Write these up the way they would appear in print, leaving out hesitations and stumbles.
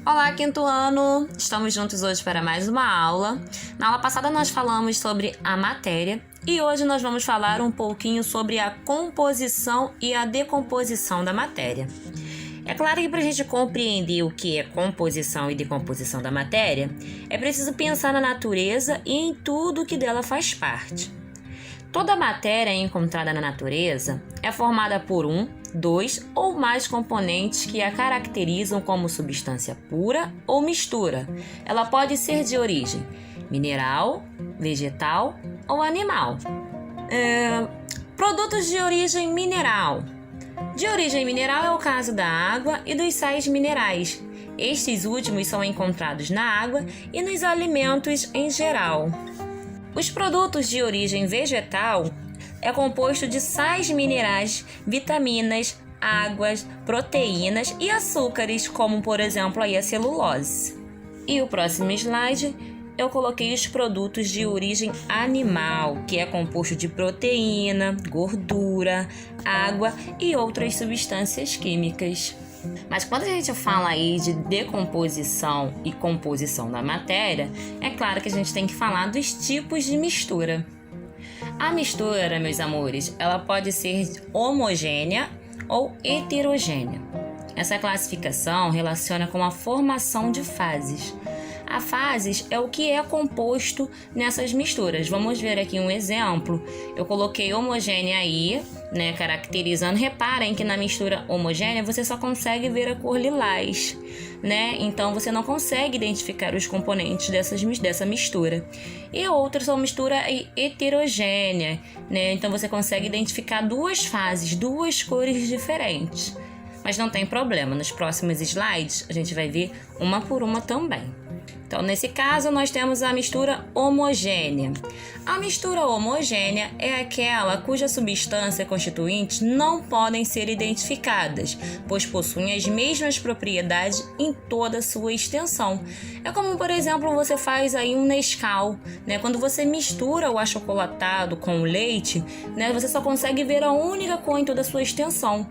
Olá, quinto ano! Estamos juntos hoje para mais uma aula. Na aula passada nós falamos sobre a matéria e hoje nós vamos falar um pouquinho sobre a composição e a decomposição da matéria. É claro que para a gente compreender o que é composição e decomposição da matéria, é preciso pensar na natureza e em tudo que dela faz parte. Toda matéria encontrada na natureza é formada por dois ou mais componentes que a caracterizam como substância pura ou mistura. Ela pode ser de origem mineral, vegetal ou animal. Produtos de origem mineral. De origem mineral é o caso da água e dos sais minerais. Estes últimos são encontrados na água e nos alimentos em geral. Os produtos de origem vegetal é composto de sais minerais, vitaminas, águas, proteínas e açúcares, como por exemplo a celulose. E o próximo slide eu coloquei os produtos de origem animal, que é composto de proteína, gordura, água e outras substâncias químicas. Mas quando a gente fala aí de decomposição e composição da matéria, é claro que a gente tem que falar dos tipos de mistura. A mistura, meus amores, ela pode ser homogênea ou heterogênea. Essa classificação relaciona com a formação de fases. A fases é o que é composto nessas misturas. Vamos ver aqui um exemplo. Eu coloquei homogênea aí, caracterizando. Reparem que na mistura homogênea você só consegue ver a cor lilás, Então você não consegue identificar os componentes dessa mistura. E outras são mistura heterogênea, Então você consegue identificar duas fases, duas cores diferentes. Mas não tem problema, nos próximos slides a gente vai ver uma por uma também. Então, nesse caso, nós temos a mistura homogênea. A mistura homogênea é aquela cuja substância constituinte não podem ser identificadas, pois possuem as mesmas propriedades em toda a sua extensão. É como, por exemplo, você faz aí um Nescau, Quando você mistura o achocolatado com o leite, você só consegue ver a única cor em toda a sua extensão,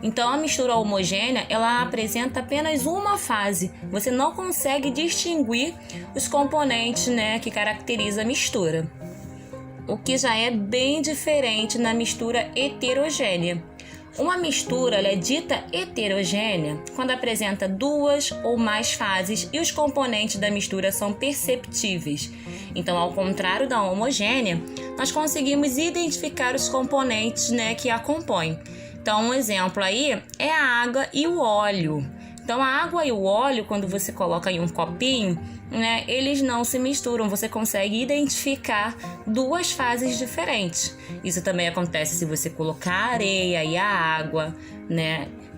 Então, a mistura homogênea, ela apresenta apenas uma fase. Você não consegue distinguir os componentes, que caracteriza a mistura. O que já é bem diferente na mistura heterogênea. Uma mistura ela é dita heterogênea quando apresenta duas ou mais fases e os componentes da mistura são perceptíveis. Então, ao contrário da homogênea, nós conseguimos identificar os componentes, que a compõem. Então, um exemplo aí é a água e o óleo. Então, a água e o óleo, quando você coloca em um copinho, eles não se misturam. Você consegue identificar duas fases diferentes. Isso também acontece se você colocar a areia e a água,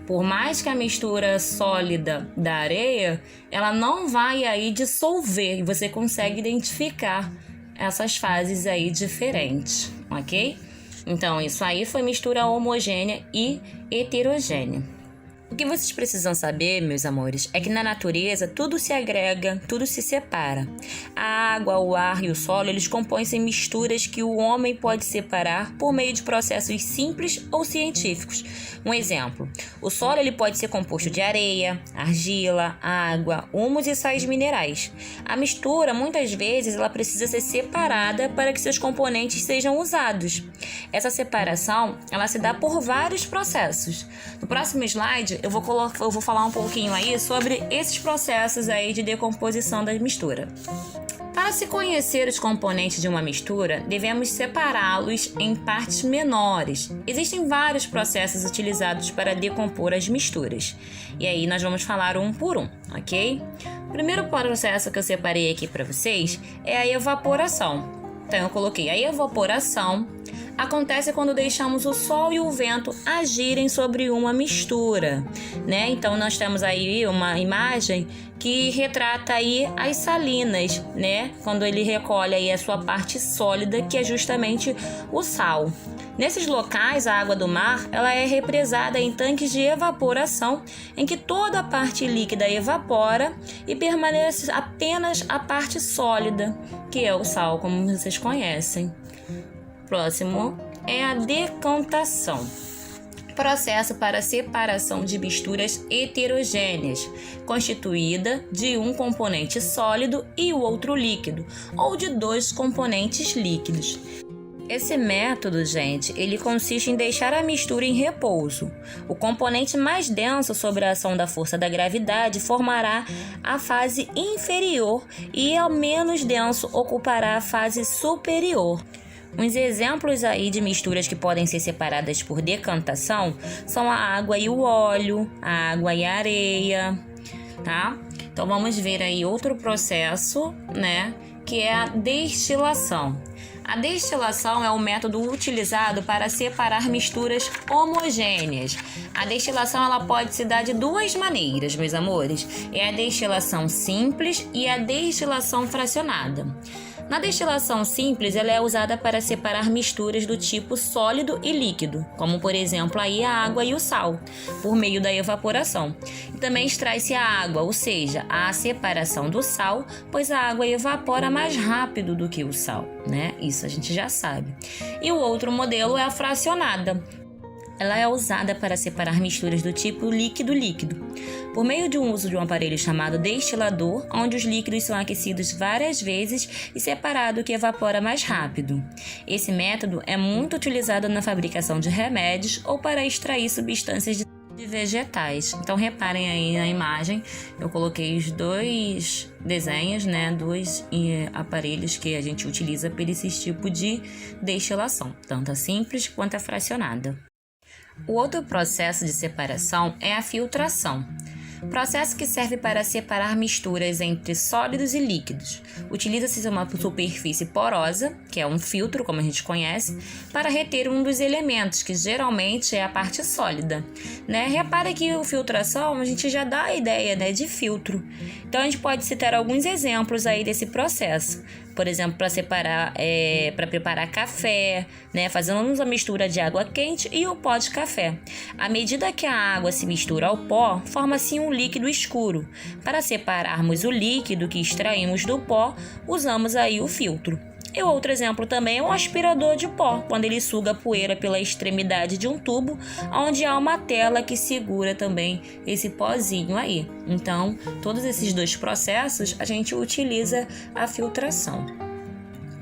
Por mais que a mistura sólida da areia, ela não vai aí dissolver. E você consegue identificar essas fases aí diferentes, ok? Então, isso aí foi mistura homogênea e heterogênea. O que vocês precisam saber, meus amores, é que na natureza tudo se agrega, tudo se separa. A água, o ar e o solo, eles compõem-se em misturas que o homem pode separar por meio de processos simples ou científicos. Um exemplo, o solo ele pode ser composto de areia, argila, água, humus e sais minerais. A mistura, muitas vezes, ela precisa ser separada para que seus componentes sejam usados. Essa separação, ela se dá por vários processos. No próximo slide, eu vou falar um pouquinho aí sobre esses processos aí de decomposição da mistura. Para se conhecer os componentes de uma mistura, devemos separá-los em partes menores. Existem vários processos utilizados para decompor as misturas. E aí nós vamos falar um por um, ok? O primeiro processo que eu separei aqui para vocês é a evaporação. Então eu coloquei a evaporação. Acontece quando deixamos o sol e o vento agirem sobre uma mistura, Então nós temos aí uma imagem que retrata aí as salinas, Quando ele recolhe aí a sua parte sólida, que é justamente o sal. Nesses locais, a água do mar, ela é represada em tanques de evaporação, em que toda a parte líquida evapora e permanece apenas a parte sólida, que é o sal, como vocês conhecem. Próximo é a decantação. Processo para separação de misturas heterogêneas, constituída de um componente sólido e o outro líquido, ou de dois componentes líquidos. Esse método, gente, ele consiste em deixar a mistura em repouso. O componente mais denso sob a ação da força da gravidade formará a fase inferior e o menos denso ocupará a fase superior. Uns exemplos aí de misturas que podem ser separadas por decantação são a água e o óleo, a água e a areia, tá? Então vamos ver aí outro processo, né, que é a destilação. A destilação é o método utilizado para separar misturas homogêneas. A destilação ela pode se dar de duas maneiras, meus amores. É a destilação simples e a destilação fracionada. Na destilação simples, ela é usada para separar misturas do tipo sólido e líquido, como por exemplo aí a água e o sal, por meio da evaporação. E também extrai-se a água, ou seja, a separação do sal, pois a água evapora mais rápido do que o sal, né? Isso a gente já sabe. E o outro modelo é a fracionada. Ela é usada para separar misturas do tipo líquido-líquido, por meio de um uso de um aparelho chamado destilador, onde os líquidos são aquecidos várias vezes e separado que evapora mais rápido. Esse método é muito utilizado na fabricação de remédios ou para extrair substâncias de vegetais. Então reparem aí na imagem, eu coloquei os dois desenhos, né, dois aparelhos que a gente utiliza para esse tipo de destilação, tanto a simples quanto a fracionada. O outro processo de separação é a filtração, processo que serve para separar misturas entre sólidos e líquidos. Utiliza-se uma superfície porosa, que é um filtro, como a gente conhece, para reter um dos elementos, que geralmente é a parte sólida, né? Repara que a filtração, a gente já dá a ideia, né, de filtro. Então, a gente pode citar alguns exemplos aí desse processo. Por exemplo, para preparar café, né, fazendo uma mistura de água quente e o pó de café. À medida que a água se mistura ao pó, forma-se um líquido escuro. Para separarmos o líquido que extraímos do pó, usamos aí o filtro. E outro exemplo também é um aspirador de pó, quando ele suga a poeira pela extremidade de um tubo, onde há uma tela que segura também esse pozinho aí. Então, todos esses dois processos, a gente utiliza a filtração.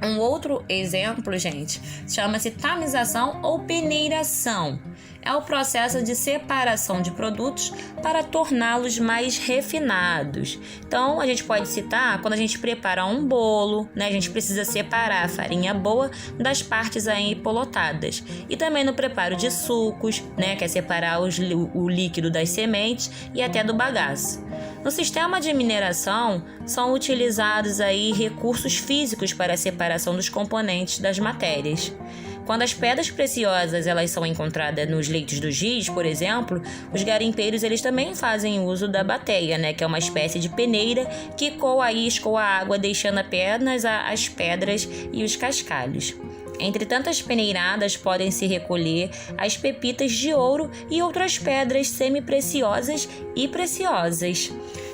Um outro exemplo, gente, chama-se tamização ou peneiração. É o processo de separação de produtos para torná-los mais refinados. Então, a gente pode citar quando a gente prepara um bolo, né? A gente precisa separar a farinha boa das partes aí empolotadas. E também no preparo de sucos, né? Que é separar o líquido das sementes e até do bagaço. No sistema de mineração, são utilizados aí recursos físicos para a separação dos componentes das matérias. Quando as pedras preciosas elas são encontradas nos leitos dos rios, por exemplo, os garimpeiros eles também fazem uso da bateia, né, que é uma espécie de peneira que escoa a água, deixando apenas as pedras e os cascalhos. Entre tantas peneiradas podem-se recolher as pepitas de ouro e outras pedras semi-preciosas e preciosas.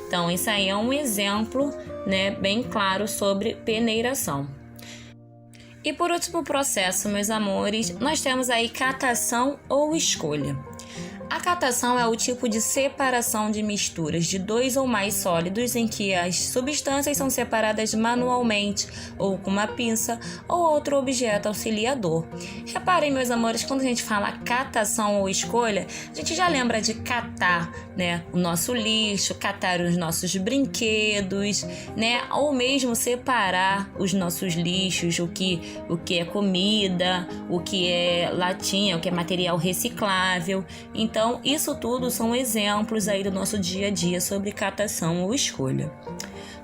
Então, isso aí é um exemplo, né, bem claro sobre peneiração. E por último processo, meus amores, nós temos aí catação ou escolha. A catação é o tipo de separação de misturas de dois ou mais sólidos em que as substâncias são separadas manualmente ou com uma pinça ou outro objeto auxiliador. Reparem, meus amores, quando a gente fala catação ou escolha, a gente já lembra de catar, né, o nosso lixo, catar os nossos brinquedos, né, ou mesmo separar os nossos lixos, o que é comida, o que é latinha, o que é material reciclável. Então, isso tudo são exemplos aí do nosso dia a dia sobre catação ou escolha.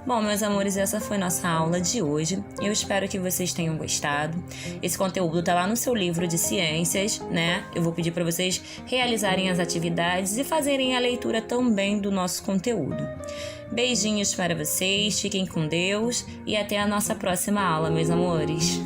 Bom, meus amores, essa foi nossa aula de hoje. Eu espero que vocês tenham gostado. Esse conteúdo está lá no seu livro de ciências, né? Eu vou pedir para vocês realizarem as atividades e fazerem a leitura também do nosso conteúdo. Beijinhos para vocês, fiquem com Deus e até a nossa próxima aula, meus amores.